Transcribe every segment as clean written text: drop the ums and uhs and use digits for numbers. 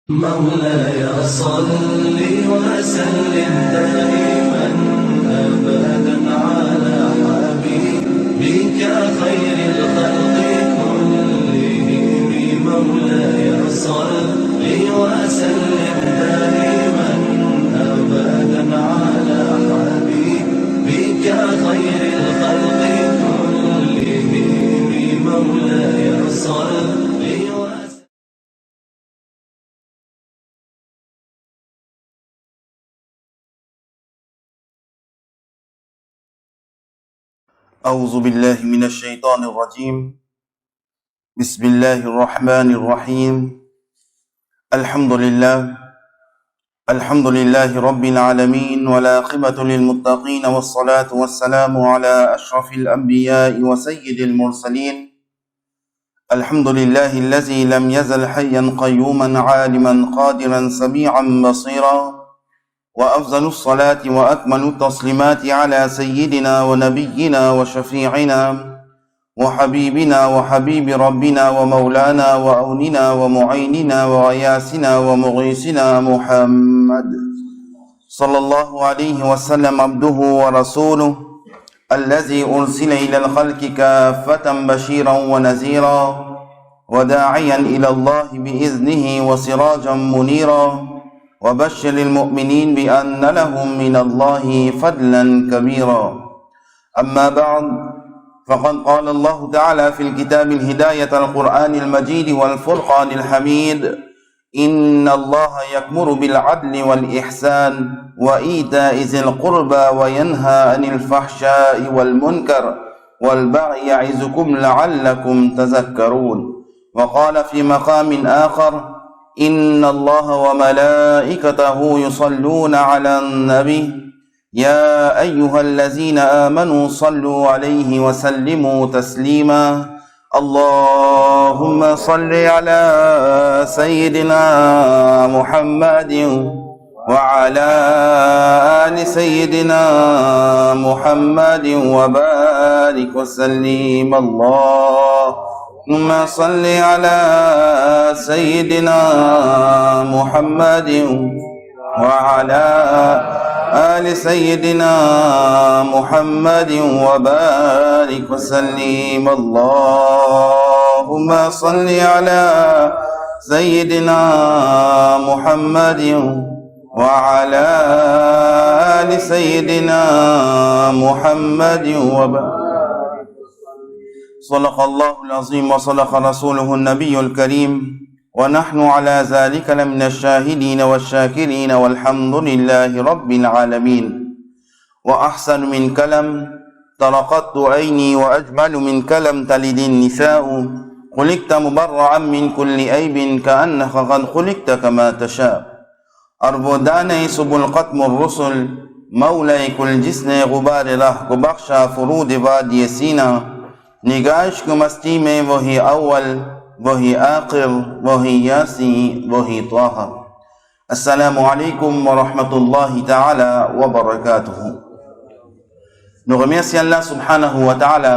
مولاي صل وسلم دائما أبدا على حبيبك خير الخلق كلهم. مولاي صل وسلم دائما أبدا على حبيبك خير الخلق كلهم. مولاي صل أعوذ بالله من الشيطان الرجيم. بسم الله الرحمن الرحيم. الحمد لله رب العالمين، والعاقبة للمتقين، والصلاة والسلام على أشرف الأنبياء وسيد المرسلين. الحمد لله الذي لم يزل حيا قيوما عالما قادرا سميعا بصيرا، وأفضل الصلاة وأكمل التسليمات على سيدنا ونبينا وشفيعنا وحبيبنا وحبيب ربنا ومولانا وأوننا ومعيننا وغياثنا ومغيثنا محمد صلى الله عليه وسلم، عبده ورسوله الذي أرسل إلى الخلق كافة بشيرا ونذيرا وداعيا إلى الله بإذنه وسراجا منيرا، وبشر المؤمنين بأن لهم من الله فضلا كبيرا. أما بعد، فقد قال الله تعالى في الكتاب الهداية القرآن المجيد والفرقان الحميد: إن الله يأمر بالعدل والإحسان وإيتاء ذي القربى وينهى عن الفحشاء والمنكر والبغي يعظكم لعلكم تذكرون. وقال في مقام آخر: إن الله وملائكته يصلون على النبي يا أيها الذين آمنوا صلوا عليه وسلموا تسليما. اللهم صل على سيدنا محمد وعلى آل سيدنا محمد وبارك وسلم. اللهم صل على سيدنا محمد وعلى آل سيدنا محمد وبارك وسلم. اللهم صل على سيدنا محمد وعلى آل سيدنا محمد وبارك. صدق الله العظيم وصدق رسوله النبي الكريم، ونحن على ذلك لمن الشاهدين والشاكرين، والحمد لله رب العالمين. وأحسن من كلام طرقت عيني، وأجمل من كلام تلد النساء، خلقت مبرعا من كل عيب كأنك قد خلقت كما تشاء. أربوداني سبل قتم الرسل، مولاي كل جسن غبار ره بخشا فرود وادي سينا. نگاش کو مستی میں وہی اول وہی آخر وہی یاسی وہی طه. السلام عليكم ورحمة الله تعالى وبركاته. Nous remercions Allah subhanahu wa ta'ala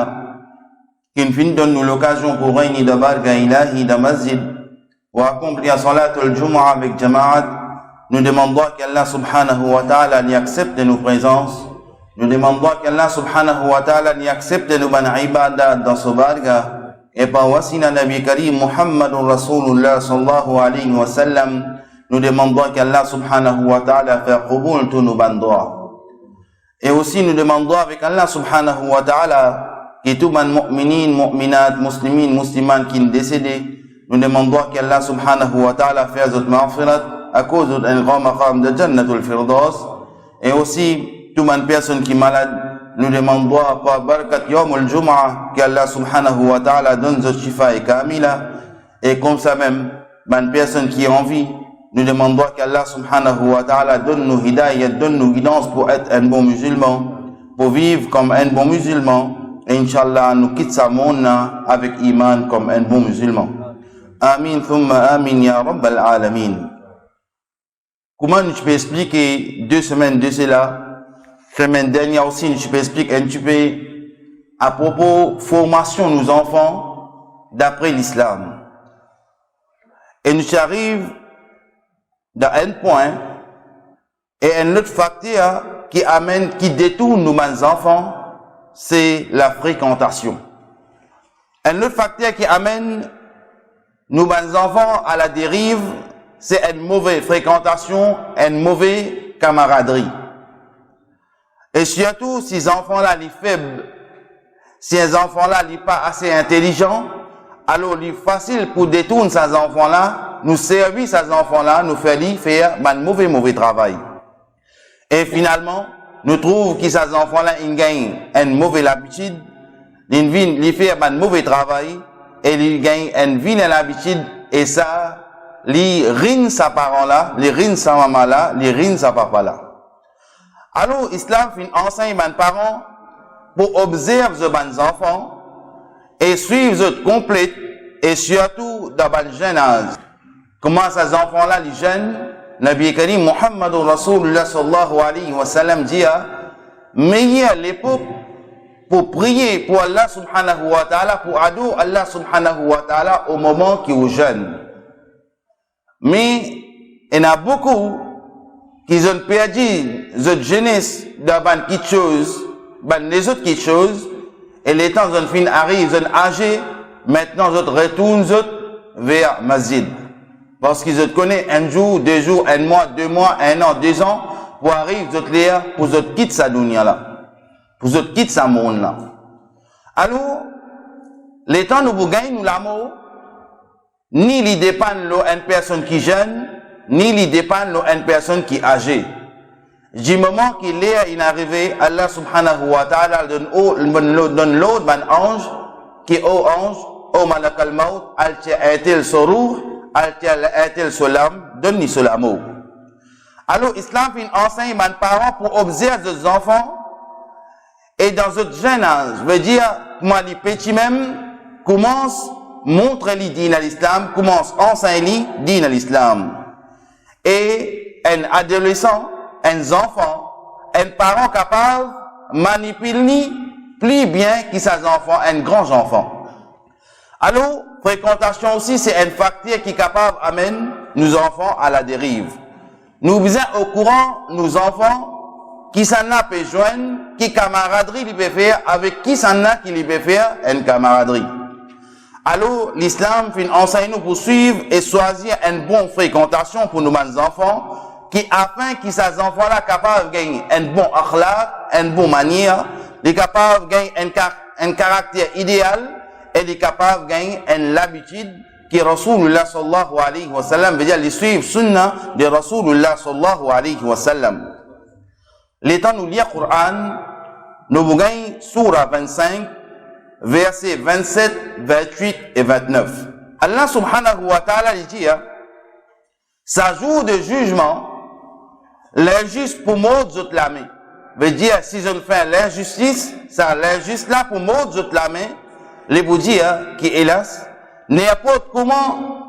qui nous donne l'occasion pour réunir de barga ilahi de masjid ou accomplir salat al-jumu'ah avec jama'at. Nous demandons qu'Allah subhanahu wa ta'ala y accepte nos présences. Nous demandons qu'Allah subhanahu wa ta'ala y accepte nos bonnes ibadat dans ce barga, et par wasina Nabi Karim Muhammadun Rasulullah sallallahu alayhi wa sallam, nous demandons qu'Allah subhanahu wa ta'ala fait qubul tous nos bonnes doigts. Et aussi nous demandons avec Allah subhanahu wa ta'ala que tous les mu'minin, mu'minat, muslimin, musliman qui sont décédés, nous demandons qu'Allah subhanahu wa ta'ala fasse notre maghfirat à cause d'un grand maqam de Jannatul Firdaus. Et aussi toutes les personnes qui sont malades, nous demandons par barakat Yawm al-Jum'ah qu'Allah subhanahu wa ta'ala donne notre shifa et kamila. Et comme ça même, les personnes qui ont envie, nous demandons qu'Allah subhanahu wa ta'ala donne nous hidayah, donne nous guidance pour être un bon musulman, pour vivre comme un bon musulman. Et Inch'Allah, nous quitte ce monde avec iman comme un bon musulman. Amin, thumma amin, ya rabbal alamin. Comment je peux expliquer 2 semaines de cela? Semaine dernière aussi, je peux expliquer un petit peu à propos formation de nos enfants d'après l'islam. Et nous arrive d'un point, et un autre facteur qui détourne nos enfants, c'est la fréquentation. Un autre facteur qui amène nos enfants à la dérive, c'est une mauvaise fréquentation, une mauvaise camaraderie. Et surtout, si les enfants-là, les faibles, si les enfants-là, les pas assez intelligents, alors il est facile pour détourner ces enfants-là, nous servir ces enfants-là, nous faire un mauvais travail. Et finalement, nous trouvons que ces enfants-là, ils gagnent une mauvaise habitude, ils font un mauvais travail, et ils gagnent une vilaine habitude, et ça, ils ruinent sa parent-là, ils ruinent sa maman-là, ils ruinent sa papa-là. Alors, l'islam enseigne aux parents pour observer les enfants et suivre les complètes et surtout dans le jeune âge. Comment ces enfants-là, les jeunes, Nabi Karim Muhammad Rasulullah sallallahu alayhi wa sallam dit, meilleure l'époque pour prier pour Allah subhanahu wa ta'ala, pour adorer Allah subhanahu wa ta'ala au moment qui est jeune. Mais il y en a beaucoup qui ont perdu cette jeunesse dans quelque chose, dans les autres quelque chose, et les temps ont fini arrivent, ils ont âgé, maintenant ils retournent vers Masjid. Parce qu'ils connaissent un jour, 2 jours, 1 mois, 2 mois, 1 an, 2 ans, pour arriver pour quitter sa dunya là, pour quitter sa monde là. Alors, les temps nous gagnons nous l'amour, ni ils dépendent d'une personne qui est jeune, ni ils dépendent d'une personne qui est âgée. Du moment qu'il est arrivé, Allah subhanahu wa ta'ala donne l'autre ange, qui est au ange, au malak al-maut, al-ti'atil surur, al-ti'atil sulam, donne-ni l'amour. Alors, l'islam enseigne aux parents pour observer les enfants, et dans ce jeune âge, veut dire, comment les petits même commencent montrer l'idée à l'islam, commencent à enseigner l'idée à l'islam. Et un adolescent, un enfant, un parent capable de manipuler plus bien que ses enfants, un grand enfant. Alors, fréquentation aussi, c'est un facteur qui est capable d'amener nos enfants à la dérive. Nous sommes au courant, nos enfants, qui s'en a peut joindre, qui camaraderie il peut faire, avec qui s'en a qui peut faire une camaraderie. Alors, l'islam enseigne nous pour suivre et choisir une bonne fréquentation pour nos enfants, afin que ces enfants-là capables de gagner un bon akhlaq, une bonne manière, les capables de gagner un caractère idéal, et les capables de gagner l'habitude que Rasulullah sallallahu alayhi wa sallam veut dire les suivre sunnah de Rasulullah sallallahu alayhi wa sallam. L'étant nous lire le Coran, nous gagnons surah 25, versets 27, 28 et 29. Allah subhanahu wa ta'ala dit, ça jour de jugement, l'injuste pour mort de la main. Veut dire, si je fais l'injustice, ça l'injuste là pour mort de la main, les vous dire, qui hélas, n'importe comment,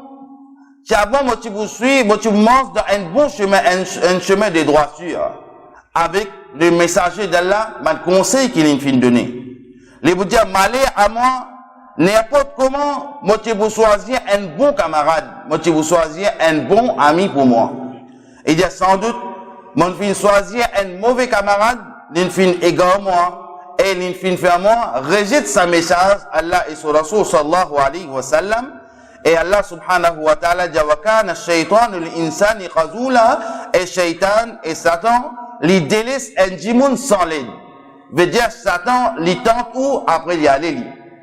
tu as bon, tu vous suis, tu marches dans un bon chemin, un chemin de droiture, avec le messager d'Allah, le conseil qu'il vient donner. Les vous dire, malheur à moi, n'importe comment, moi, tu vous choisir un bon camarade, moi, tu vous choisir un bon ami pour moi. Il dit, sans doute, moi, je choisir un mauvais camarade, il fin égare moi, et il fin faire moi, rejette sa message, Allah et son Rasul sallallahu alayhi wa sallam, et Allah subhanahu wa ta'ala dit, wa kana shaytanu l'insani khazula, et shaytan et Satan, li délaisse un djimoun sans l'aide. Veut dire, Satan, li tente où, après y aller,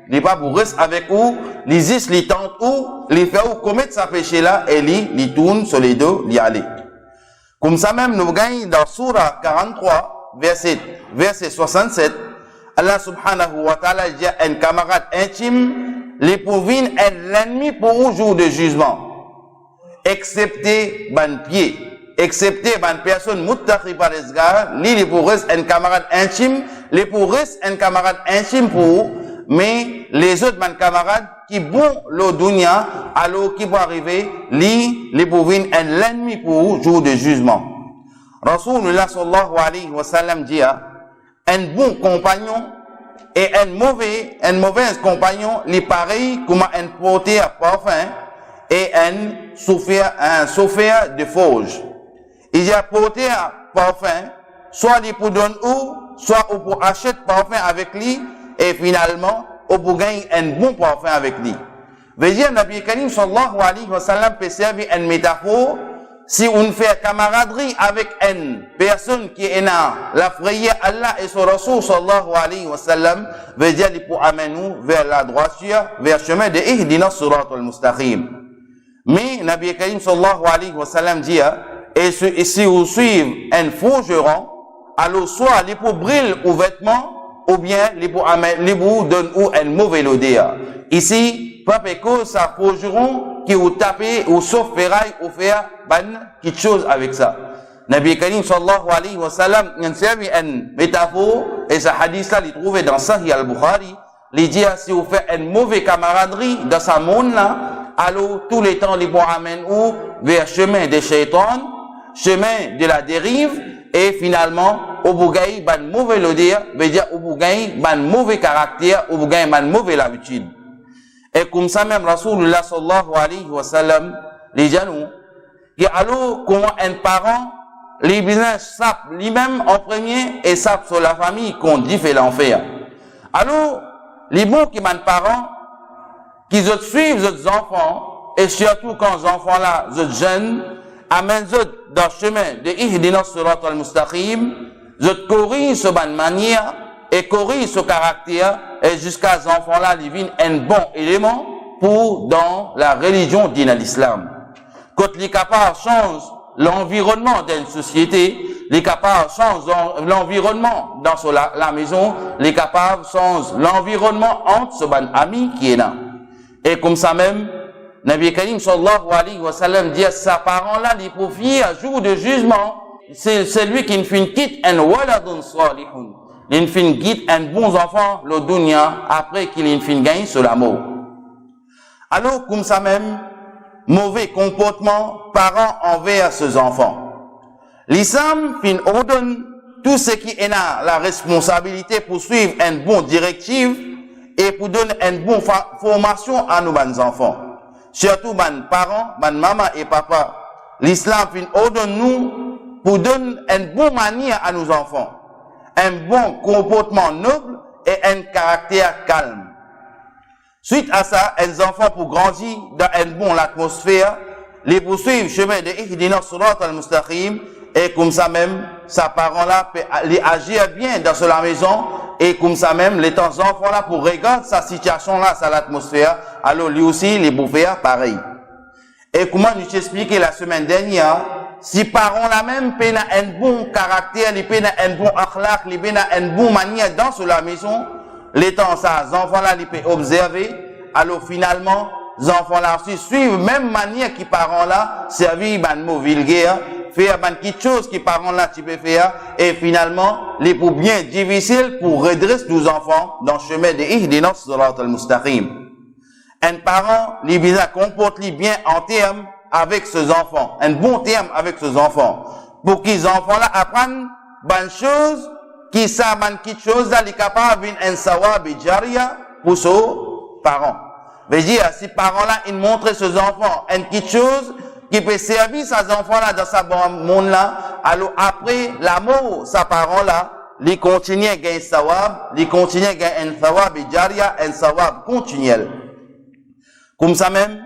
il n'est pas pour rester avec où, li zis, li tente où, li fait où commettre sa péché là, et li tourne sur les deux, li aller. Comme ça même, nous gagnons dans Surah 43, verset 67, Allah subhanahu wa ta'ala dit un camarade intime, les pouvines est l'ennemi pour un jour de jugement. Excepté ban pied, excepté ban personne muttaqi par esgar, les pour reste un camarade intime, les pour reste un camarade intime pour, mais les autres ban camarades qui bon le dunya, alors qui vont arriver, les pouvines est l'ennemi pour un jour de jugement. Rasulullah sallallahu alayhi wa sallam dit, un bon compagnon et un mauvais compagnon, les pareil comme un porteur parfum et un chauffeur de forge. Il a porté un parfum, soit il pour donner ou, soit pour acheter parfum avec lui, et finalement, pour gagner un bon parfum avec lui. Veut dire, Nabi Karim sallallahu alayhi wa sallam peut servir une métaphore. Si on fait camaraderie avec une personne qui est dans la frayeur Allah et son Rasoul sallallahu alayhi wa sallam, veut dire qu'il peut amener nous vers la droiture, vers le chemin de Ihdina Surat al-Mustaqim. Mais Nabi Karim sallallahu alayhi wa sallam dit, et si vous suivez un forgeron, alors soit il peut briller aux vêtements, ou bien il peut donner un mauvais odeur. Ici, pas que ça forgeron qui vous tapez ou sauf ferraille ou faire quelque chose avec ça. Nabi Karim sallallahu alayhi wa sallam il servi une métaphore et ce hadith là il trouvé dans Sahih al-Bukhari. Il dit si vous faites une mauvaise camaraderie dans ce monde là, alors tous les temps les vont amener où vers chemin des shaitans, chemin de la dérive et finalement au bougaï ban mauvais odeur, veut dire au bougaï ban mauvais caractère, au bougaï ban mauvaise habitude. Et comme ça même Rasulullah sallallahu alayhi wa sallam les gens qui alors comment un parent les business savent lui-même en premier et savent sur la famille qu'on dit fait l'enfer. Alors les bons qui m'ont parents qui suivent les enfants et surtout quand les enfants là les jeunes amènent dans le chemin de Ihdina Surat al-Mustaqim, ils corrigent ce bonne manière et corrige ce caractère et jusqu'à ces enfants-là, ils viennent un bon élément pour dans la religion de l'islam. Quand les capables changent l'environnement d'une société, les capables changent l'environnement dans la maison, les capables changent l'environnement entre ce bon ami qui est là. Et comme ça même, Nabi Karim sallallahu alayhi wa sallam dit à ses parents-là, les profits à jour de jugement, c'est celui qui ne fait quitte un waladun salihun. Il fin guide un bon enfant, le dunya, après qu'il fin gagne sur l'amour. Alors, comme ça même, mauvais comportement, parents envers ses enfants. L'islam fin ordonne tout ce qui est là, la responsabilité pour suivre une bonne directive et pour donner une bonne formation à nos enfants. Surtout, nos parents, nos maman et papa. L'islam fin ordonne nous pour donner une bonne manière à nos enfants. Un bon comportement noble et un caractère calme. Suite à ça, les enfants pour grandir dans une bonne atmosphère, les poursuivre le chemin de Ihdina Surat al-Mustaqim et comme ça même, sa parent-là peut les agir bien dans la maison et comme ça même, les enfants-là pour regarder sa situation-là, sa l'atmosphère, alors lui aussi, les pour faire pareil. Et comment nous t'expliquer la semaine dernière, si parents la même peine un bon caractère, les peine un bon akhlaq, les peine une bonne manière dans la maison, les temps ça, les enfants là, ils peuvent observer, alors finalement, les enfants là aussi suivent même manière qui parents là, servir ban mot vulgaire, faire ban quelque chose qui parents là tu peux faire, et finalement, les pour bien difficile pour redresser nos enfants dans le chemin de Ihdina Surat al-Mustaqim. Un parent, les bien comporte bien en termes avec ses enfants, un bon terme avec ses enfants, pour qu'ils enfants-là apprennent bonnes choses, qui savent quelque chose, là, les capables d'un sawab et jaria pour ses parents. Veut dire, si parents-là, ils montrent ses enfants une quelque chose qui peut servir ses enfants-là dans sa bon monde-là, alors après l'amour, ses parents-là, les continuent à gagner sawab, les continuent à gagner un sawab et jaria, un sawab continuel. Comme ça même,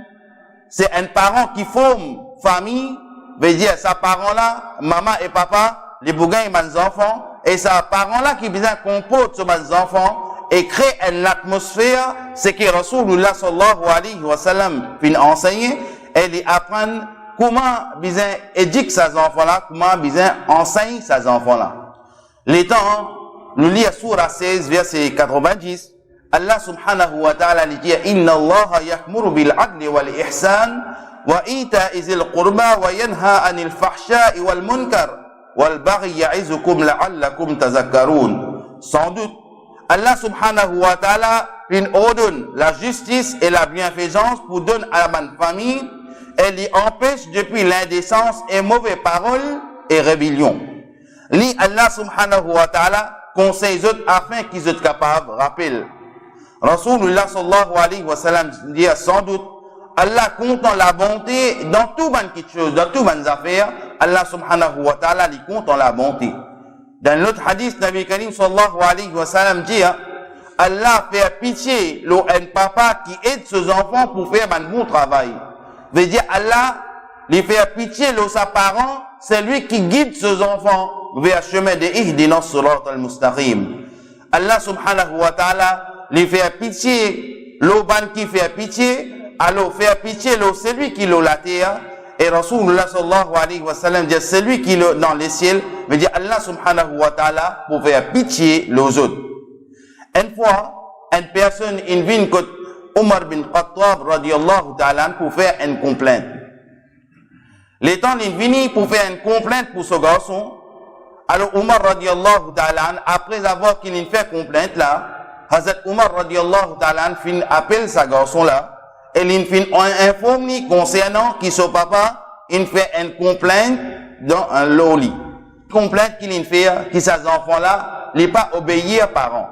c'est un parent qui forme famille, veut dire sa parent là, maman et papa, les bougins et mes enfants, et sa parent là qui bien comporte sur mes enfants et crée une atmosphère, c'est que Rasulullah sallallahu alayhi wa sallam fin enseigner, et les apprendre comment bien éduquer ses enfants là, comment bien enseigne ses enfants là. Les temps, nous lisons Surah 16, verset 90, Allah subhanahu wa ta'ala dit inna Allah ya'muru bil 'adli wal ihsan wa ita'i zil qurba wa yanha 'anil fahsha'i wal munkar wal baghi ya'izukum la'allakum tadhakkarun. Sans doute Allah subhanahu wa ta'ala ordonne la justice et la bienfaisance pour donner à la famille et lui empêche depuis l'indécence et mauvaises paroles et rébellion. Li Allah subhanahu wa ta'ala conseille eux afin qu'ils soient capables de rappeler. Rasulullah sallallahu alayhi wa sallam dit sans doute Allah compte la bonté dans tout bonne chose, dans tout bonnes affaires. Allah subhanahu wa ta'ala lui compte la bonté. Dans l'autre hadith, Nabi Karim sallallahu alayhi wa sallam dit, Allah fait pitié un papa qui aide ses enfants pour faire un bon travail. Veut dire Allah lui fait pitié ses parents, c'est lui qui guide ses enfants vers le chemin de Ihdina as-sirat al-mustaqim. Allah subhanahu wa ta'ala lui fait pitié l'oban qui fait pitié, alors faire pitié celui qui l'a terre. Et Rasulullah sallallahu alayhi wa sallam dit celui qui est dans les ciels, veut dire Allah subhanahu wa ta'ala pour faire pitié aux autres. Une fois, une personne vient que Omar bin Khattab radiyallahu ta'ala pour faire une complainte. Les temps il vient pour faire une complainte pour ce garçon. Alors Omar radiyallahu ta'ala après avoir qu'il fait complainte là, Hazrat Omar radiyallahu ta'ala appelle ce garçon là. Et il informe concernant qui son papa, il fait une complainte dans un loli. Complainte qu'il fait, que ces enfants-là, il pas obéir parents.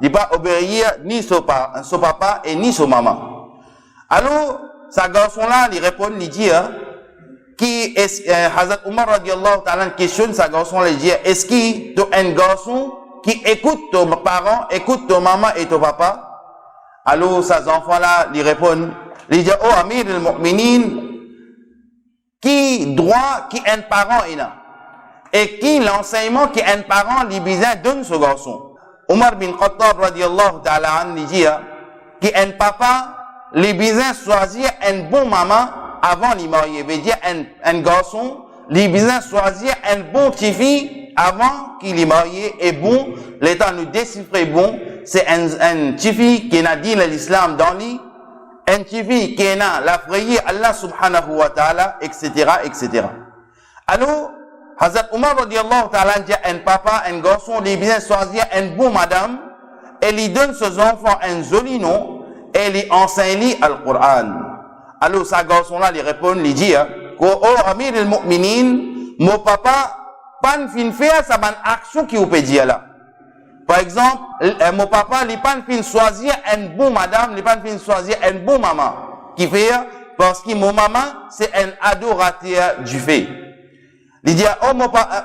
Il pas obéir ni son papa et ni son maman. Alors, ce garçon-là, il répond, il dit, qui est, Hazrat Omar radiallahu ta'ala questionne ce garçon-là, il dit, est-ce qu'il y a un garçon qui écoute ton parent, écoute ton maman et ton papa? Alors, ces enfants-là, ils répondent, ils disent, oh, Amir al-Mu'minin, qui droit, qui un parent est là? Et qui l'enseignement qui un parent, les besoin donne ce garçon? Omar bin Khattab, radiallahu ta'ala, il dit, qui un papa, les besoin choisir un bon maman avant de marier. Veut dire, un garçon, les besoin choisir un bon petit-fille avant qu'il est marié et bon, l'état nous déchiffrer bon, c'est un petit-fille qui n'a dit l'islam dans lui, un petit-fille qui n'a la prière Allah subhanahu wa ta'ala, etc., etc. Alors, Hazrat Omar radiallahu ta'ala dit un papa, un garçon, il vient choisir un bon madame, et lui donne ses enfants un joli nom, et lui enseigne le Coran. Alors, ce garçon-là, il répond, il dit, oh, Amir al-Mu'minin, mon papa, pas fin faire sa bonne action qui vous peut dire là. Par exemple, mon papa, il pas fin choisir un bon madame, il pas fin choisir un bon maman. Qui fait, parce que mon maman, c'est un adorateur du fait. Il dit,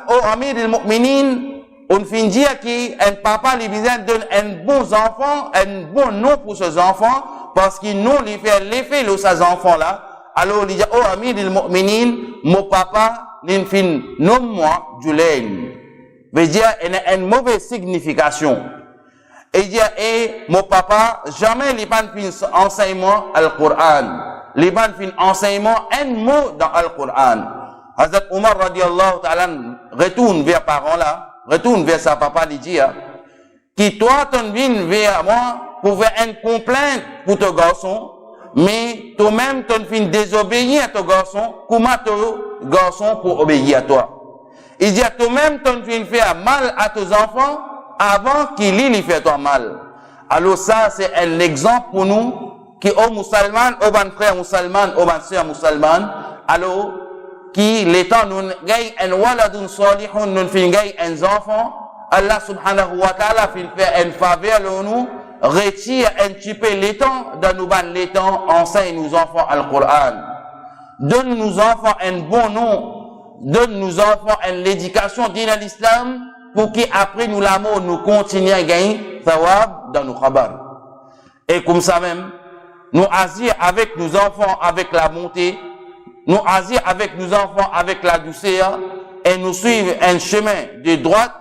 oh Amir al-Mu'minin, on fin dire qu'un papa, il besoin donne un bon enfant, un bon nom pour ses enfants, parce qu'il nous, il fait l'effet de ces enfants-là. Alors, il dit, oh Amir al-Mu'minin, mon papa, il fin nomme-moi Julain. Veut dire, il a une mauvaise signification. Et il dit, mon papa, jamais il pas fin enseignement al-Qur'an. Il pas fin enseignement un mot dans al-Qur'an. Hazrat Omar radiallahu ta'ala retourne vers parents là, retourne vers sa papa, il dit, qui toi, tu viens vers moi pour faire une complainte pour ton garçon, mais toi-même, tu viens désobéir à ton garçon, comment ton garçon pour obéir à toi? Il dit, toi-même, tu viens faire mal à tes enfants avant qu'il lui fait toi mal. Alors ça, c'est un exemple pour nous, qui aux musulmans, aux ban frères musulmans, aux ban sœurs musulmanes, alors, qui l'étant nous gagne un waladun salihun, nous fin gagne un enfant, Allah subhanahu wa ta'ala fait une faveur à nous, retire un petit peu l'étang, dans nous ban l'étang, enseigne nos enfants al-Qur'an. Donne nos enfants un bon nom, donne nos enfants l'éducation dans l'islam, pour qu'après nous l'amour, nous continuions à gagner thawab dans nos khabar. Et comme ça même, nous agir avec nos enfants, avec la bonté, nous agir avec nos enfants, avec la douceur, et nous suivre un chemin de droite,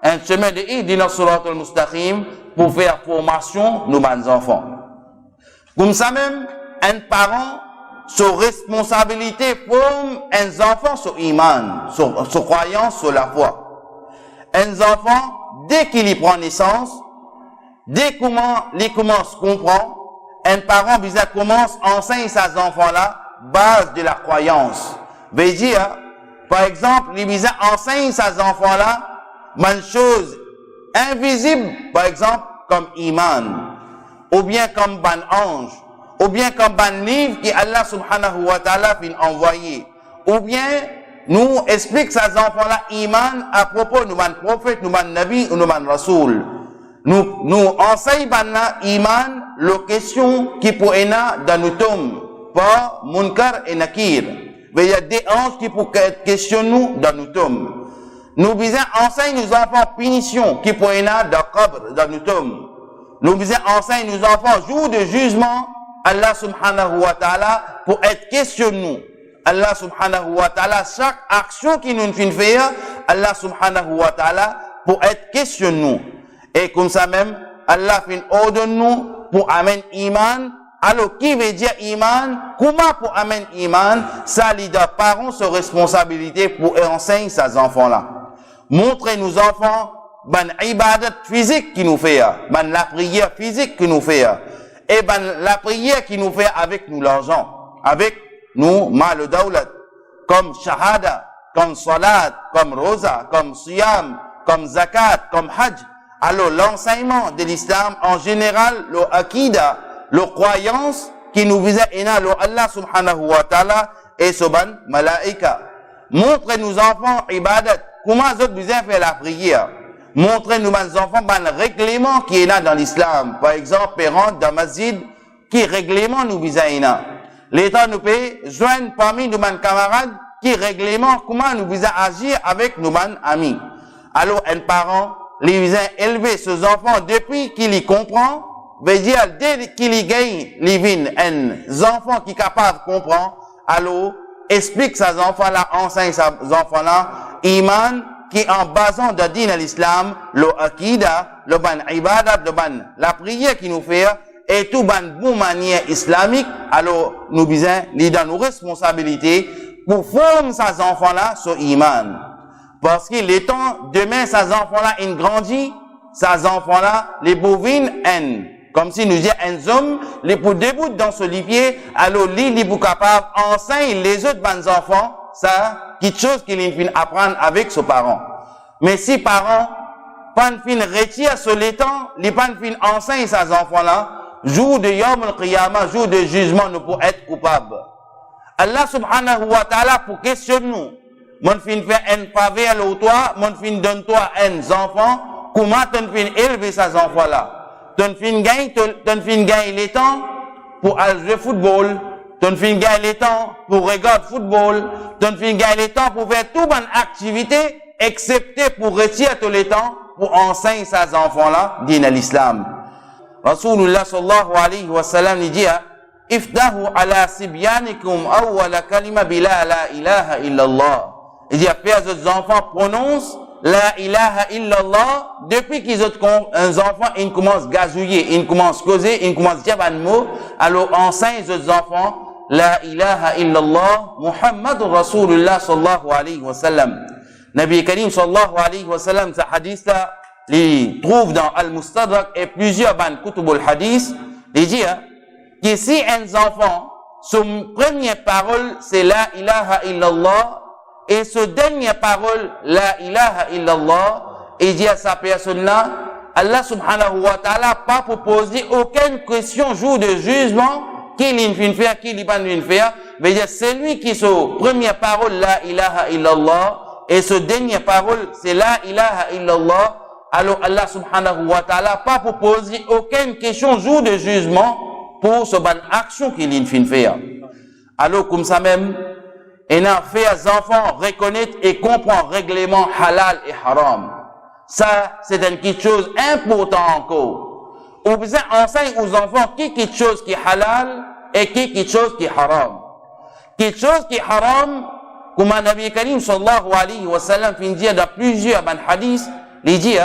un chemin de Ihdina as-sirat al-mustaqim, pour faire formation nos enfants. Comme ça même, un parent, sa responsabilité forme un enfant sur iman, sur croyance, sur la foi. Un enfant, dès qu'il y prend naissance, dès qu'il commence à comprendre, un parent bizarre commence à enseigner ses enfants-là, base de la croyance. Veut dire, par exemple, les bizarres enseignent ses enfants-là, une chose invisible, par exemple, comme iman, ou bien comme ban ange, ou bien comme ban livre qui Allah subhanahu wa ta'ala a envoyé, ou bien nous explique ces enfants-là iman à propos de nos prophètes, nos nabi ou nos rasoul. Nous enseignons ban iman, les questions qui pourraient dans nos tomes. pas Munkar et Nakir. Mais il y a des anges qui pour questionnent nous dans nous tombes. Nous disons enseigne nos enfants punition qui pour y dans qabr dans nous tombes. Nous disons enseigne nos enfants jour de jugement Allah subhanahu wa ta'ala pour être questionné nous. Allah subhanahu wa ta'ala chaque action qui nous fait faire Allah subhanahu wa ta'ala pour être questionné nous. Et comme ça même Allah fait ordonne nous pour amener iman. Alors, qui veut dire iman? Comment pour amener iman? Ça, les parents sont responsabilité pour enseigner ces enfants-là. Montrer nos enfants, ibadat physique qui nous fait, la prière physique qui nous fait, et la prière qui nous fait avec nous l'argent, avec nous mal dawlat, comme shahada, comme salat, comme rosa, comme siyam, comme zakat, comme hajj. Alors, l'enseignement de l'islam en général, le akida, la croyance qui nous visait le Allah subhanahu wa ta'ala et soban malaika. Montrez nos enfants ibadat. Comment autres besoin faire la prière? Montrez nos enfants le règlement qui est là dans l'islam. Par exemple, parents dans masjid qui règlement nous visait l'État nous peut joindre parmi nos camarades qui règlement comment nous visait agir avec nos amis. Alors, un parent les visait élever ses enfants depuis qu'il y comprend. Veut dire, dès qu'il y gagne, les vignes, un enfant qui est capable de comprendre, alors, explique ces enfants-là, enseigne ces enfants-là, iman, qui est en basant de din à l'islam, le akida, le ban ibadat, la prière qui nous fait, et tout ban bon manière islamique, alors, nous disons, les dans nos responsabilités, pour former ces enfants-là sur iman. Parce qu'il est temps, demain, ces enfants-là, ils grandissent, ces enfants-là, les bovines, comme si nous disions un homme, les pour début dans ce lipier, alors les pour capable enseigne les autres bons enfants, ça, quelque chose qu'il vient apprendre avec ses parents. Mais si parents, pas fin retire sur les temps, les pas fin enseigne ces enfants-là, jour de Yawm al-Qiyamah, jour de jugement, nous pour être coupables. Allah subhanahu wa ta'ala pour questionner nous. Mon fin fait un pavé à l'autoir, mon fin donne toi un enfant, comment ton fin élever ces enfants-là? Ton fin gagne les temps pour aller jouer football. Ton fin gagne les temps pour regarder football. Ton fin gagne les temps pour faire toute bonne activité, excepté pour retirer tous les temps pour enseigner ces enfants-là, dit l'islam. Rasulullah sallallahu alayhi wa sallam dit, iftahu ala sibyanikum awwala kalima bila la ilaha illallah. Il dit, père des enfants prononcent la ilaha illallah, depuis qu'ils ont un enfant, ils commencent à gazouiller, ils commencent à causer, ils commencent à dire un mot, alors enseigne aux enfants, la ilaha illallah, Muhammadur Rasulullah sallallahu alayhi wa sallam. Nabi Karim sallallahu alayhi wa sallam, ce hadith-là, il trouve dans Al-Mustadrak et plusieurs bandes kutubul hadith, il dit, que si un enfant, son première parole, c'est la ilaha illallah, et ce dernière parole, la ilaha illallah, il dit à sa personne-là, Allah subhanahu wa ta'ala pas pour poser aucune question jour de jugement, qui vient faire, qui pas vient faire, mais il y a celui qui sa première parole, la ilaha illallah, et ce dernière parole, c'est la ilaha illallah, alors Allah subhanahu wa ta'ala pas pour poser aucune question jour de jugement pour ce bonne action qu'il vient faire. Alors comme ça même, et n'a fait aux enfants reconnaître et comprendre règlement halal et haram. Ça, c'est une quelque chose important encore. On besoin enseigne aux enfants qui quelque chose qui est halal et qui quelque chose qui est haram. Quelque chose qui est haram, comme un Nabi Karim sallallahu alayhi wa sallam fin dire dans plusieurs hadiths, il dit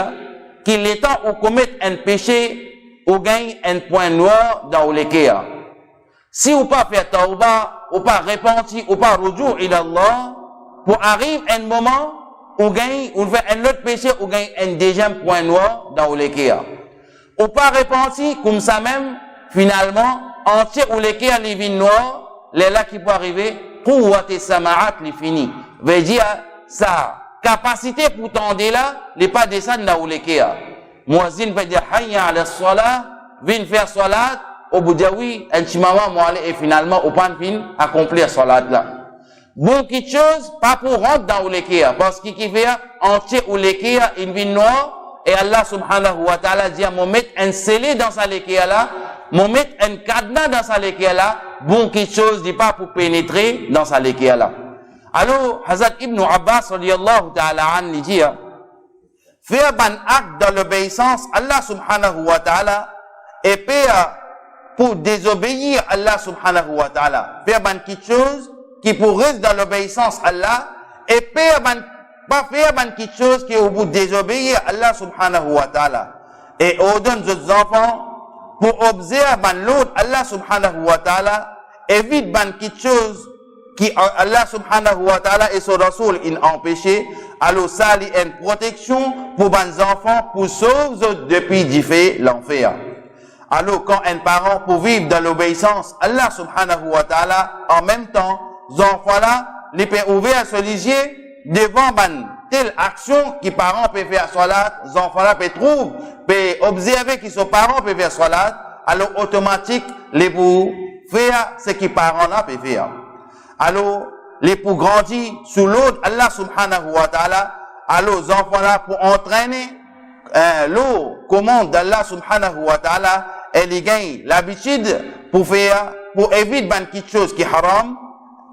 qu'il est temps où commettre un péché, ou gagne un point noir dans le cœur. Si ou pas faire tawbah, ou pas repentir, ou pas rujou ila Allah, pour arriver un moment où gagne, ou fait un autre péché, ou gagne un deuxième point noir dans le cœur. Ou pas repentir, comme ça même, finalement, entier ou le cœur les vignes noires, les là qui peut arriver, quwwat et sama'at les fini. Veut dire, sa capacité pour tendre là, les pas descendre dans le cœur. Muazzin veut dire, hayya ala salat, vin faire salat, au bout de oui, un petit moment, moi, et finalement, au pan fin, accomplir salat là. Bon, quelque chose, pas pour rentrer dans le cœur, parce qu'il fait entier ou le cœur, une vie noire, et Allah subhanahu wa ta'ala dit à Mohamed, un scellé dans sa cœur là, mon mettre un cadenas dans sa léquia là, bon quelque chose dit pas pour pénétrer dans sa léquia là. Alors, Hazrat Ibn Abbas radiyallahu ta'ala an dit, faire un acte dans l'obéissance Allah subhanahu wa ta'ala et faire pour désobéir Allah subhanahu wa ta'ala. Faire quelque chose qui pour rester dans l'obéissance Allah et faire pas faire quelque chose qui est pour désobéir Allah subhanahu wa ta'ala. Et on donne aux enfants pour observer l'autre Allah subhanahu wa ta'ala, évite quelque chose qui Allah subhanahu wa ta'ala et son Rasoul in empêché, alors ça il y a une protection pour les enfants pour sauver depuis d'y l'enfer. Alors quand un parent pour vivre dans l'obéissance Allah subhanahu wa ta'ala, en même temps, les enfants là, les peut ouvrir se lisier devant telle action que parents peuvent faire salat, les enfants là peuvent observer que son parent peut faire salat, alors automatique les pour faire ce que parents là peuvent faire. Alors les pour grandir sous l'ordre Allah subhanahu wa ta'ala, alors les enfants là pour entraîner l'eau commande d'Allah subhanahu wa ta'ala, et ils gagnent l'habitude pour éviter quelque chose qui est haram.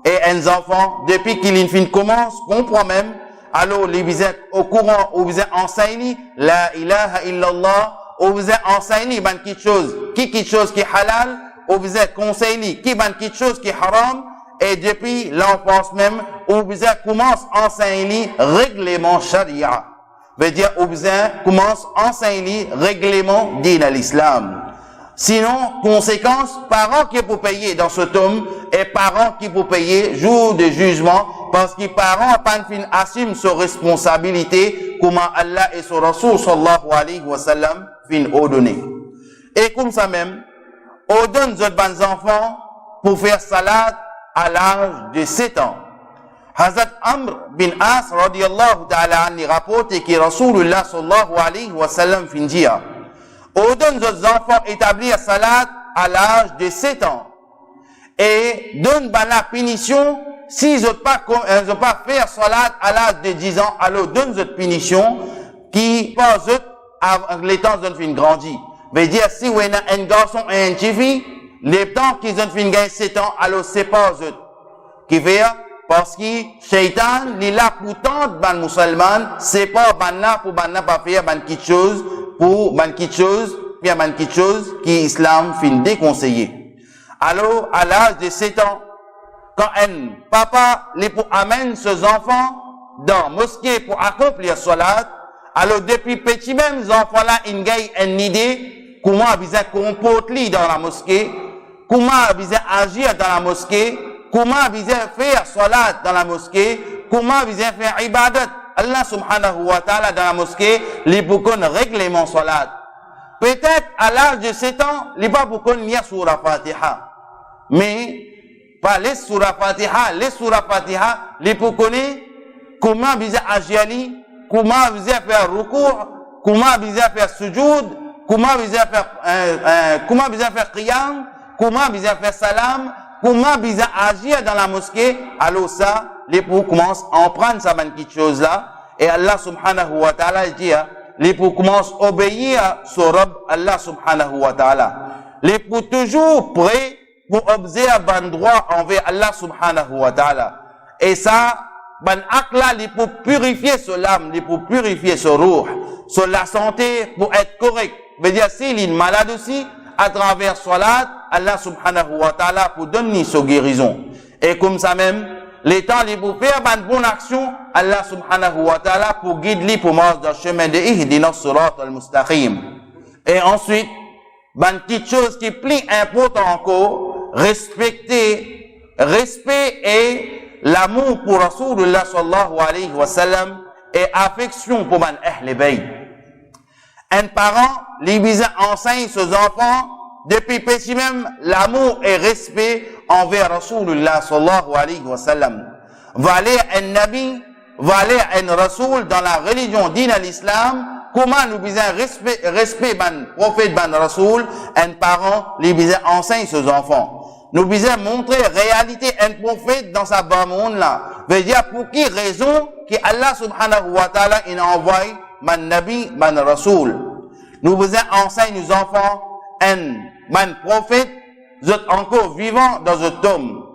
Et un enfant, depuis qu'il commence, comprend même, alors, vous êtes au courant, ou vous êtes enseigné, la ilaha illallah, ou vous êtes enseigné, quelque chose qui est halal, ou vous êtes conseillé, quelque chose qui est haram, et depuis l'enfance même, où vous êtes commence à enseigner règlement sharia. Veut dire, où vous êtes commence à enseigner règlement din à l'islam. Sinon, conséquence, parents qui pour payer dans ce tome et parents qui pour payer jour de jugement parce que parents assument ses responsabilités comment Allah et son Rasoul sallallahu alayhi wa sallam fin ordonné. Et comme ça même, on donne aux bons enfants pour faire salat à l'âge de 7 ans. Hazrat Amr bin As radiyallahu ta'ala anhu rapporte que Rasulullah sallallahu alayhi wa sallam fin dire on donne aux enfants établir salat à l'âge de 7 ans. Et donne la punition, s'ils n'ont pas fait salat à l'âge de 10 ans, alors donne cette punition qui passe avant les temps qu'ils ont grandi. Veut dire, si on a un garçon et une fille, les temps qu'ils ont fait 7 ans, alors c'est pas eux. Qui fait, parce que Shaitan, il est là pour tendre les musulmans, c'est pas là pour pas faire quelque chose, pour quelque chose, bien quelque chose qui l'islam fin déconseillé. Alors, à l'âge de 7 ans, quand un papa amène ses enfants dans la mosquée pour accomplir salat, alors depuis petit même, les enfants là, ils ont une idée comment ils comporter dans la mosquée, comment ils agir dans la mosquée, comment ils faire salat dans la mosquée, comment ils faire ibadat Allah subhanahu wa ta'ala dans la mosquée, les pour qu'on règlement salat. Peut-être à l'âge de 7 ans, les pas pour qu'on lire sur la Fatiha. Mais, pas les sur la Fatiha, les pour qu'on comment ils agir, comment ils faire recours, comment ils faire sujoud, comment ils faire qiyam, comment ils faire salam, comment ils agir dans la mosquée. Alors ça, les pour commencent à en prendre ça quelque chose là, et Allah subhanahu wa ta'ala dit, les pour commencent à obéir sur Rabb Allah subhanahu wa ta'ala. Les pour toujours prêts pour observer ban droit envers Allah subhanahu wa ta'ala. Et ça, ban acte là, les pour purifier son âme, les pour purifier son ruh, sur la santé pour être correct. Veut dire, s'il est malade aussi, à travers salat, Allah subhanahu wa ta'ala pour donner sa guérison. Et comme ça même, les temps les pour faire une bonne action, Allah subhanahu wa ta'ala pour guider pour marcher dans le chemin de Ihdina sirat al-mustaqim. Et ensuite, une petite chose qui est plus importante encore, respect et l'amour pour Rasulullah sallallahu alayhi wa sallam et affection pour man ahl bayt. Un parent, les enseigne ses enfants, depuis petit même, l'amour et respect envers Rasulullah sallallahu alayhi wa sallam. Valer un nabi, valer un rasoul dans la religion din à l'islam, comment nous besoin respect ban prophète ban rasoul, un parent, les enseigne ses enfants. Nous besoin montrer réalité un prophète dans sa bas monde là. Veut dire pour qui raison que Allah subhanahu wa ta'ala il envoie man nabi, man rasoul. Nous besoin enseigne nos enfants un man prophète, vous êtes encore vivant dans ce tombe.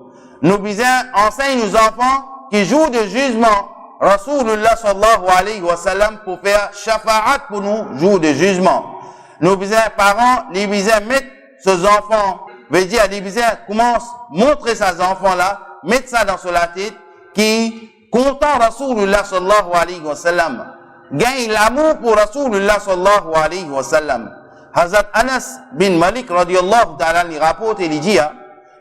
Nous besoin enseigne nos enfants qui jouent de jugement. Rasulullah sallallahu alayhi wa sallam pour faire shafa'at pour nous, jour de jugement. Nous besoin parents, les besoin mettre ces enfants, veut dire les besoin commence montrer ces enfants là, mettre ça dans la tête, qui content Rasulullah sallallahu alayhi wa sallam, gagne l'amour pour Rasulullah sallallahu alayhi wa sallam. Hazrat Anas bin Malik radiyallahu ta'ala li rapporte et il dit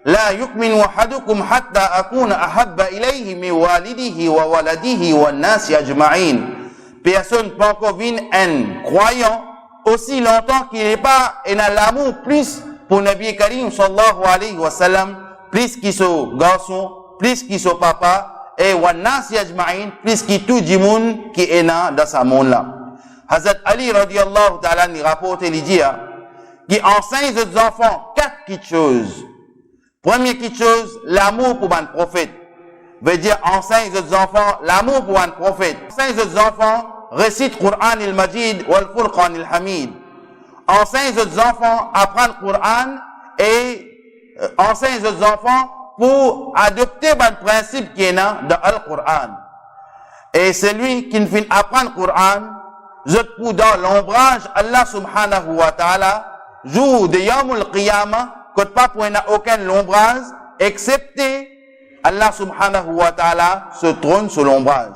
لا يؤمن أحدكم حتى أكون أحب إليه من والده وولده والناس أجمعين. Personne peut encore venir un croyant aussi longtemps qu'il n'est pas en l'amour plus pour Nabi Karim sallallahu alayhi wa sallam, plus qu'il soit garçon, plus qu'il soit papa, et والناس أجمعين, plus qu'il tout du monde qui est dans sa monde là. Hazrat Ali radiyallahu ta'ala ni rapporte et dit qui enseigne aux enfants 4 choses. Première chose, l'amour pour un prophète. Veut dire, enseigne aux enfants l'amour pour un prophète. Enseigne aux enfants, récite Qur'an al-Majid wal Furqan al-Hamid. Enseigne aux enfants, apprendre Qur'an et enseigne aux enfants pour adopter un principe qui est dans le Qur'an. Et celui qui ne finit apprendre Qur'an, je pour dans l'ombrage, Allah subhanahu wa ta'ala, jour de Yawmul Qiyamah, que pas pour aucun l'ombrage, excepté Allah subhanahu wa ta'ala se trône sur l'ombrage.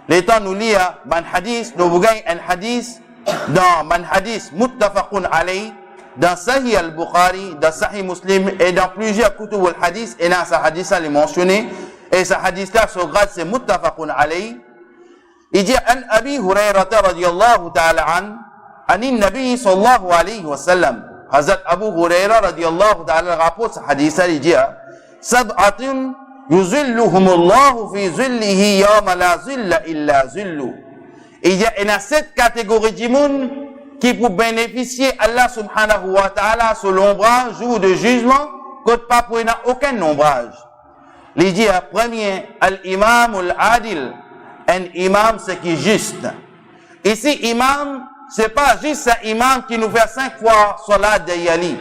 Les temps nous lit un hadith, nous voyons un hadith dans un hadith muttafaqun alayh, dans Sahih al-Bukhari, dans Sahih Muslim et dans plusieurs kutub al-hadith, et dans ce hadith-là, il est mentionné, et ce hadith-là, ce grade, c'est muttafaqun alayh. Il dit, an Abi Hurayrata radiyallahu ta'ala anin Nabi sallallahu alayhi wa sallam. Hazrat Abu Huraira radiyallahu ta'ala rapporte ce hadith-là, il dit Sab'atun yuzilluhumullahu fi zillihi yawma la zilla illa zillu. Il y a 7 catégories de monde qui pour bénéficier Allah subhanahu wa ta'ala sur l'ombrage, jour de jugement, que pas pour aucun ombrage. Il dit premier, al-imam al-adil. Un imam, c'est qui est juste. Ici, imam, c'est pas juste un imam qui nous fait 5 fois salat de yali,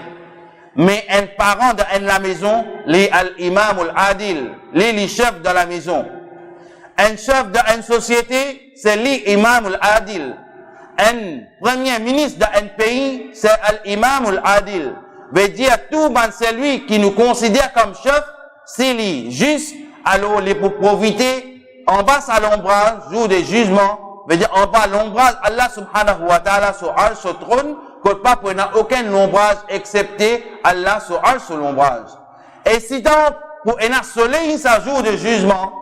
mais un parent de la maison, l'imam al-adil, les chefs de la maison. Un chef d'une société, c'est l'imam al-adil. Un premier ministre d'un pays, c'est l'imam al-adil. Veut dire tout celui qui nous considère comme chef, c'est lui juste, alors les pour profiter en bas à l'ombrage, jour de jugement. Veut dire, en bas l'ombrage, Allah subhanahu wa ta'ala sur ce trône, que pas pour aucun ombrage excepté Allah sur l'ombrage. Et si donc, pour un soleil, ça jour de jugement,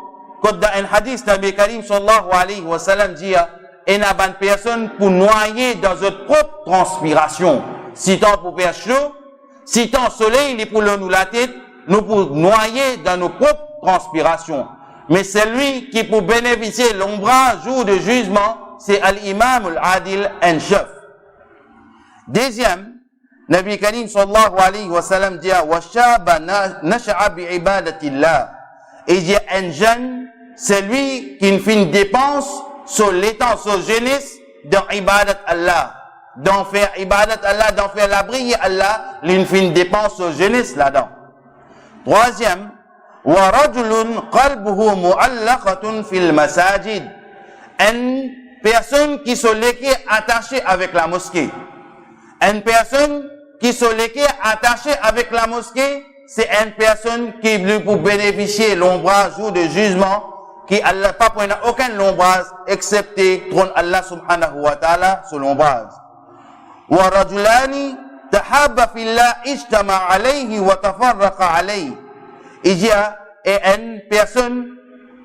comme dans un hadith, Nabi Karim sallallahu alayhi wa sallam dit, il y a une personne pour noyer dans notre propre transpiration. Si tant pour faire chaud, si tant soleil, il est pour nous la tête, nous pour noyer dans nos propres transpirations. Mais celui qui pour bénéficier l'ombrage jour de jugement, c'est l'imam al-adil, un chef. Deuxième, Nabi Karim sallallahu alayhi wa sallam dit wa shaba nasha'a bi ibadatillah. Il dit un jeune, c'est lui qui fait une dépense sur l'étang, sur jeunesse dans ibadat Allah. D'en faire ibadat Allah, d'en faire la briller Allah, il fait une dépense sur jeunesse là-dedans. Troisième, wa rajulun qalbuhu mu'allaqatun fil masajid. Une personne qui se laisse attachée avec la mosquée. Une personne qui se laisse attachée avec la mosquée, c'est une personne qui veut pour bénéficier l'ombrage jour de jugement, qui Allah pas pour aucun ombrage excepté trône Allah subhanahu wa ta'ala sur l'ombrage. Wa rajulani tahabba fillah ijtama alayhi wa tafarraqa alayhi. Il y a une personne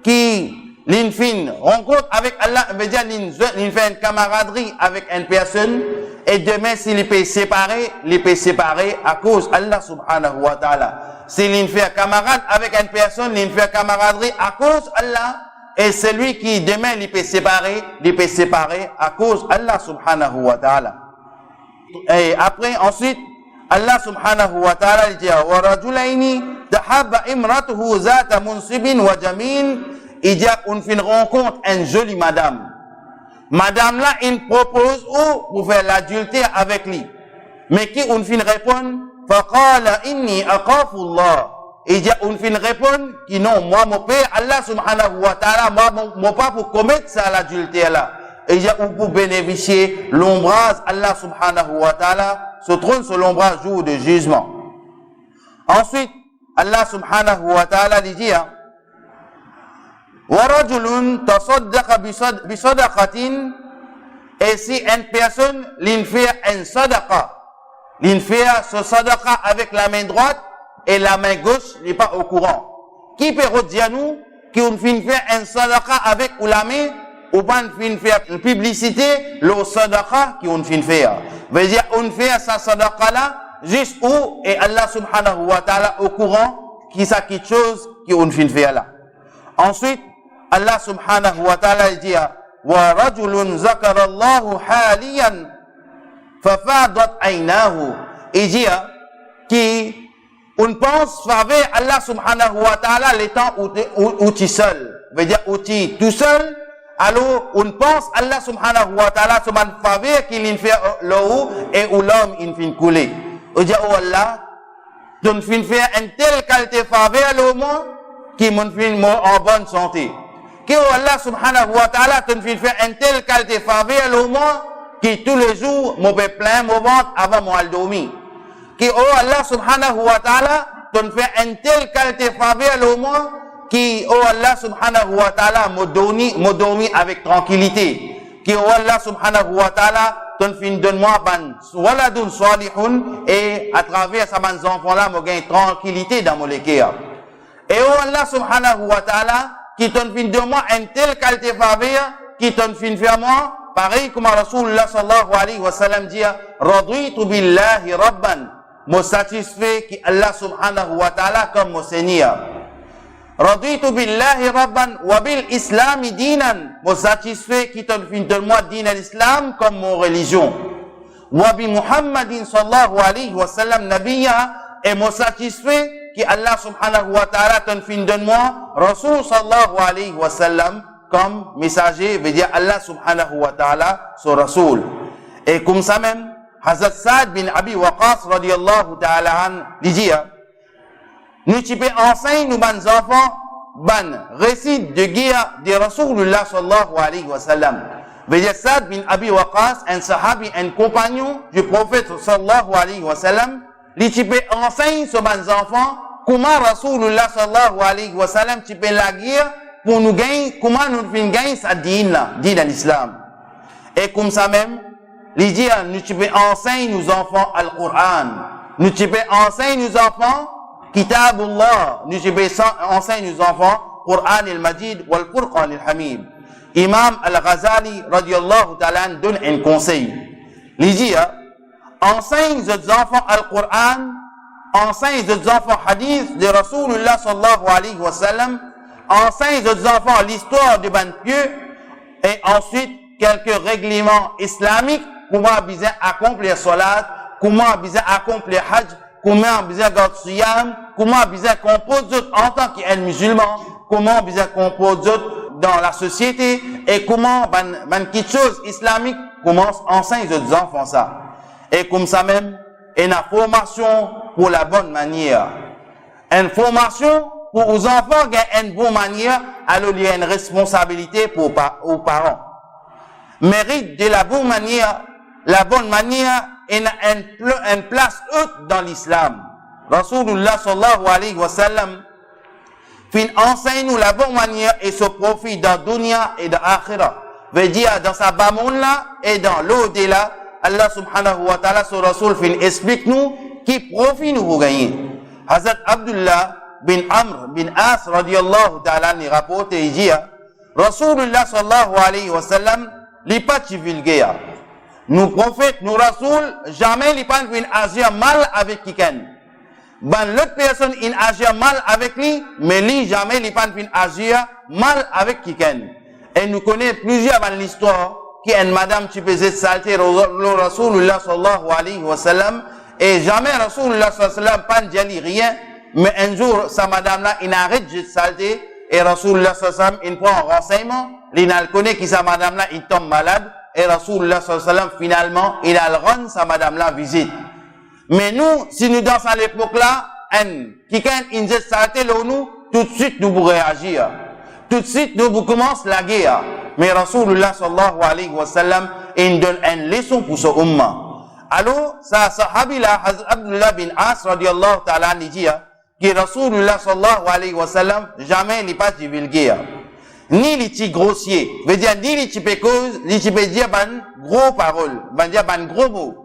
qui l'infine rencontre avec Allah, veut dire il fait une camaraderie avec une personne, et demain s'il peut séparer, à cause Allah subhanahu wa ta'ala. S'il fait camarade avec une personne, il fait camaraderie à cause Allah, et celui qui demain il peut séparer à cause Allah subhanahu wa ta'ala. Et après, ensuite, Allah subhanahu wa ta'ala dit wa rajulaini tahabba imratuhu zata munsibin wa jamil. Il dit on fait une rencontre une jolie madame. Madame là il propose pour faire l'adultère avec lui. Mais qui on fin répond faqala inni aqafu Allah. Et il dit, on fin répondre, qui non, moi, mon père, Allah subhanahu wa ta'ala, moi, mon pas pour commettre ça, l'adultère là. Et il dit, ou pour bénéficier l'ombrage, Allah subhanahu wa ta'ala, se trône sur l'ombrage jour de jugement. Ensuite, Allah subhanahu wa ta'ala dit, وَرَجُلٌ تَصَدَّقَ بِصَدَقَةٍ. Et si une personne fait une sadaqa, fait ce sadaqa avec la main droite et la main gauche n'est pas au courant. Qui peut redire nous qu'on fait une sadaqa avec ou la main ou pas une faire une publicité le sadaqa qu'on fait faire. Veut dire on fait sa sadaqa là juste où et Allah subhanahu wa ta'ala au courant qui ça quelque chose qu'on fait faire là. Ensuite Allah subhanahu wa ta'ala dit وَرَجُلٌ ذَكَرَ اللَّهُ حَالِيًا فَفَاضَتْ عَيْنَاهُ. Il dit qui on pense faveur Allah subhanahu wa ta'ala les temps où tu seul. Veut dire où tu tout seul. Alors on pense Allah subhanahu wa ta'ala se man faveur qu'il fait l'eau et où l'homme il fait couler. On dit oh Allah, tu fin faire une telle qualité faveur l'homme qui mon fin en bonne santé. Que Allah subhanahu wa ta'ala te fait faire une telle qualité faveur l'homme qui tous les jours me fait plein mon ventre avant mon dormir. Que oh Allah subhanahu wa ta'ala te fait une telle qualité faveur l'homme qui oh Allah subhanahu wa ta'ala me dormi avec tranquillité. Que oh Allah subhanahu wa ta'ala te fait donne-moi ban waladun salihun et à travers ça mes enfants là me gagne tranquillité dans mon cœur. Et oh Allah subhanahu wa ta'ala qui t'en fin de moi une telle qualité faveur qui t'en fin faire moi pareil comme Rasulullah sallallahu alayhi wa sallam dit raditu billahi rabban me satisfait qui Allah subhanahu wa ta'ala comme mon Seigneur. Raditu billahi rabban wa bil islam dinan me satisfait qui t'en fin de moi din l'islam comme mon religion. Wa bi Muhammadin sallallahu alayhi wa sallam nabiyya et me satisfait qui Allah subhanahu wa ta'ala t'en fin de moi, Rasul sallallahu alayhi wa sallam, comme messager, veut dire Allah subhanahu wa ta'ala, son Rasul. Et comme ça même, Hazrat Saad bin Abi Waqas radiyallahu ta'ala an, dit, nous tu peux enseigner nous ban enfants, ban récit de guerre de Rasulullah sallallahu alayhi wa sallam. Veut dire Saad bin Abi Waqas, un sahabi, un compagnon du prophète sallallahu alayhi wa sallam, li tu peux enseigner sur ban enfants, comment Rasulullah sallallahu alayhi wa sallam tu peux la guerre pour nous gagner, comment nous fin gagner sa dîne là, dîne à l'islam. Et comme ça même, les dire, nous tu peux enseigner nos enfants al-Qur'an, nous tu peux enseigner nos enfants Kitabullah, nous tu peux enseigner nos enfants Qur'an al-Majid wal Furqan al-Hamid. Imam al-Ghazali radiyallahu ta'ala donne un conseil. Les dire, enseigne nos enfants al-Qur'an, enseigne aux enfants hadith de Rasulullah sallallahu alayhi wa sallam, enseigne aux enfants l'histoire du ban pieux et ensuite quelques règlements islamiques, comment bien accomplir salat, comment bien accomplir hajj, comment bien garder siyam, comment bien composer en tant qu'un musulman, comment bien composer dans la société et comment quelque chose islamique, comment enseigne aux enfants ça. Et comme ça même, une formation pour la bonne manière. Une formation pour aux enfants qui ont une bonne manière, alors il y a une responsabilité pour aux parents. Mérite de la bonne manière est une place haute dans l'islam. Rasulullah sallallahu alayhi wa sallam fin enseigne nous la bonne manière et se profite dans dunya et dans akhirah. Veut dire dans sa bamoun là et dans l'au-delà. Allah subhanahu wa ta'ala, son Rasul, explique nous qui profite nous pour gagner. Hazrat Abdullah bin Amr bin As radiyallahu ta'ala ni rapporte et dit Rasulullah sallallahu alayhi wa sallam li pas vulgaire. Nous prophètes, nous Rasul, jamais li pas agir mal avec quelqu'un. Ben l'autre personne il agir mal avec lui, mais lui jamais li pas agir mal avec quelqu'un. Et nous connaissons plusieurs dans l'histoire qui est une madame qui faisait salter le Rasulullah sallallahu alayhi wa sallam et jamais Rasulullah sallallahu alayhi wa sallam pas dit rien mais un jour sa madame là il arrête de salter et Rasulullah sallallahu alayhi wa sallam il prend un renseignement il connaît que sa madame là il tombe malade et Rasulullah sallallahu alayhi wa sallam finalement il a le rendre sa madame là visite Mais nous, si nous dansons à l'époque-là, quelqu'un injecte saleté là nous, tout de suite nous pour réagir. Tout de suite nous commence la guerre. Mais Rasulullah sallallahu alayhi wa sallam, il donne une leçon pour ce umma. Alors, ça sahabi là, Abdullah bin As radiallahu ta'ala ni dit que Rasulullah sallallahu alayhi wa sallam jamais n'est pas divulgué. Ni les petits grossiers, veut dire ni les petits pécoses, les petits peut dire ban gros paroles, ban dire ban gros mots.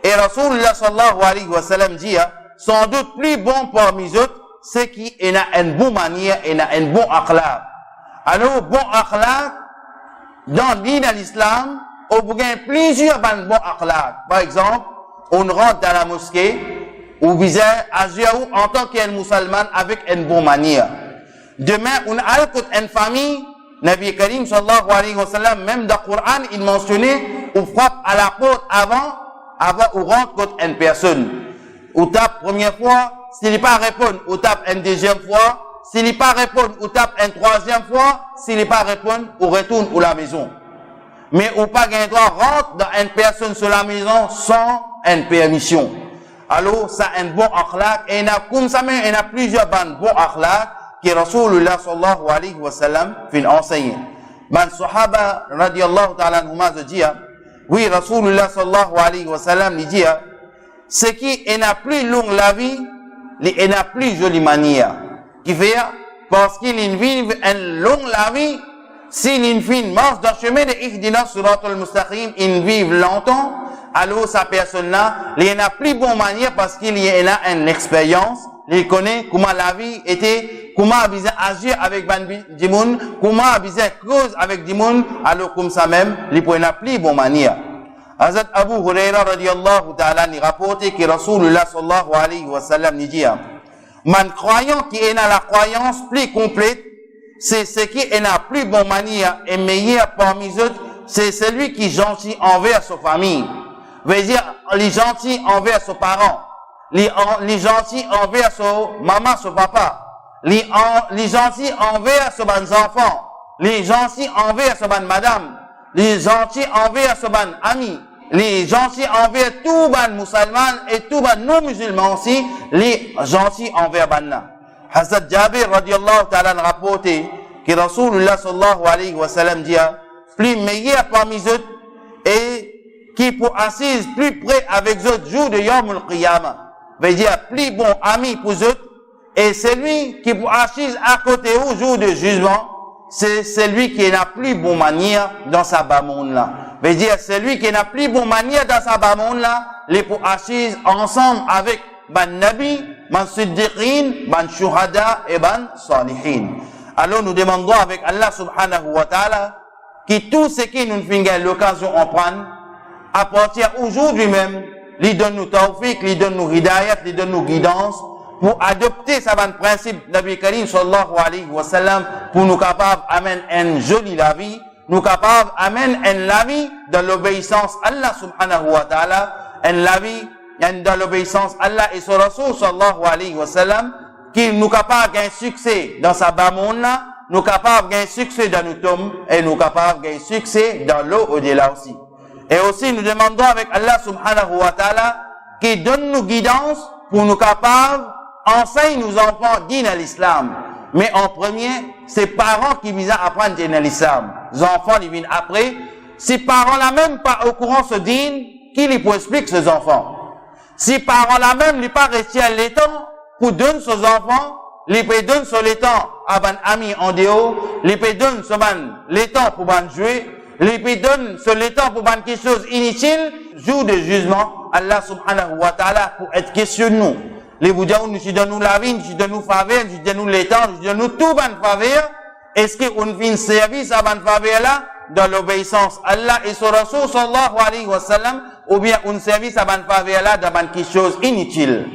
Et Rasulullah sallallahu alayhi wa sallam dit sans doute plus bon parmi eux, c'est qui a une bonne manière et a un bon akhlaq. Alors, bon akhlaq, dans l'islam, on a plusieurs bons akhlaq. Par exemple, on rentre dans la mosquée, on vise à agir en tant qu'un musulman avec une bonne manière. Demain, on a une famille, Nabi Karim sallallahu alayhi wa sallam, même dans le Coran, il mentionnait, on frappe à la porte avant on rentre contre une personne. On tape première fois, s'il n'est pas répondre, on tape une deuxième fois, s'il n'est pas répondre, on tape une troisième fois, s'il n'est pas répondre, on retourne à la maison. Mais on pas gain droit rentre dans une personne sur la maison sans une permission. Alors, ça a un bon akhlaq, et il y a comme ça, mais il y a plusieurs bons akhlaq, que Rasulullah sallallahu alayhi wa sallam fait enseigner. Ben sahaba radiallahu ta'ala anhuma dit, oui, Rasulullah sallallahu alayhi wa sallam dit, ce qui n'a plus long la vie, il n'a plus jolie manière. Qui fait, parce qu'il vit une longue la vie, s'il marche dans le chemin de Ihdina Siratul Mustaqim, il vit longtemps, alors sa personne-là, il n'a plus bonne manière parce qu'il a une expérience, il connaît comment la vie était, comment il agir avec des gens, comment il cause avec des gens, alors comme ça même, il n'a plus bonne manière. Hazrat Abu Huraira radiallahu ta'ala ni rapporté que Rasulullah sallallahu alayhi wa sallam ni dit, man croyant qui est dans la croyance plus complète, c'est ce qui est la plus bonne manière et meilleur parmi eux, c'est celui qui est gentil envers sa famille. Veut dire, les gentils envers ses parents, les gentils envers son maman, son papa, les gentils envers ses enfants, les gentils envers ses madame, les gentils envers ses amis, les gentils envers tout les musulmans et tout les non-musulmans aussi, les gentils envers banna. Hazrat Jabir radiallahu ta'ala rapporté que Rasulullah sallallahu alayhi wa sallam dit, plus meilleur parmi eux et qui pour assise plus près avec eux jour de Yawm al-Qiyamah. Veut dire plus bon ami pour eux et celui qui pour assise à côté au jour de jugement, c'est celui qui n'a plus bonne manière dans sa bas monde là. Veut dire celui qui n'a plus bonne manière dans sa bas monde là, les pour assise ensemble avec ban nabi, ban siddiqin, ban shuhada et ban salihin. Alors nous demandons avec Allah subhanahu wa ta'ala que tout ce qui nous fait l'occasion en prendre, à partir aujourd'hui même, lui donne nous tawfiq, lui donne nous hidayat, lui donne nous guidance, pour adopter ce principe Nabi Karim sallallahu alayhi wa sallam, pour nous capables d'amener une jolie la vie, nous capables d'amener une la vie dans l'obéissance à Allah subhanahu wa ta'ala, une la vie dans l'obéissance à Allah et son Rasul sallallahu alayhi wa sallam, qui nous capables d'un succès dans sa bas monde là, nous capables d'un succès dans nos tombes, et nous capables d'un succès dans l'eau au-delà aussi. Et aussi nous demandons avec Allah subhanahu wa ta'ala, qui donne nous guidance pour nous capables enseigne nos enfants din à l'islam. Mais en premier, c'est parents qui visent à apprendre din à l'islam. Les enfants, ils viennent après. Si parents-là même pas au courant ce din, qui les peut expliquer ces enfants? Si parents-là même n'est pas resté à l'étang pour donner ses enfants, les peut donner sur l'étang à ban amis en dehors, les peut donner sur l'étang pour ban jouer, les peut donner sur l'étang pour ban quelque chose inutile, jour de jugement, Allah subhanahu wa ta'ala pour être questionné nous. Les bouddhas nous donnent nous la vie, nous donnent nous faveur, nous donnent nous l'étang, nous donnent nous tout ban faveur. Est-ce qu'on fait un service à ban faveur là, dans l'obéissance à Allah et son Rasul sallallahu alayhi wa sallam, ou bien un service à ban faveur là, dans ban quelque chose inutile?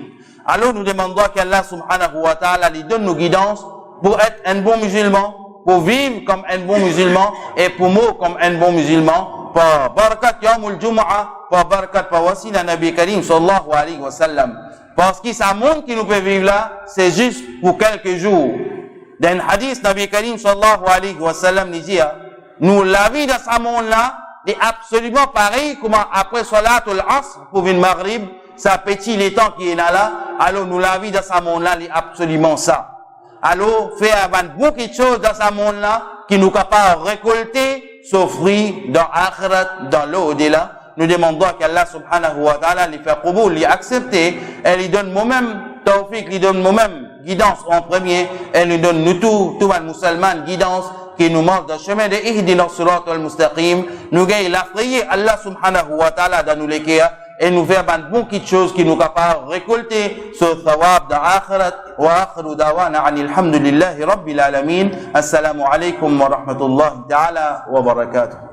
Alors nous demandons qu'Allah subhanahu wa ta'ala lui donne nos guidances pour être un bon musulman, pour vivre comme un bon musulman et pour mourir comme un bon musulman. Par barakat yawmul jumu'ah, par barakat par wasila Nabi Karim sallallahu alayhi wa sallam. Parce que ce monde qui nous peut vivre là, c'est juste pour quelques jours. Dans un hadith, Nabi Karim sallallahu alayhi wa sallam dit, nous, la vie de ce monde là, est absolument pareil comme après Salatul Asr pour une Maghrib, ça petit les temps qui est là, alors nous la vie dans ce monde-là, c'est absolument ça. Alors, faire beaucoup de choses dans ce monde-là, qui nous capable de récolter, s'offrir dans l'akhirat, dans l'au-delà. Nous demandons qu'Allah subhanahu wa ta'ala lui fait qaboul, lui accepter, et lui donne moi-même tawfiq, lui donne moi-même guidance en premier, et lui donne nous tous les musulmans guidance, qui nous montre dans le chemin de ihdina sirat al-mustaqim, nous gagne la prière Allah subhanahu wa ta'ala dans nous les cas, et nous faire beaucoup de choses qui nous capables de récolter ce thawab dans l'akhirat, wa akhiru dawana anil hamdulillahi rabbil alamin, assalamu alaikum wa rahmatullahi ta'ala wa barakatuh.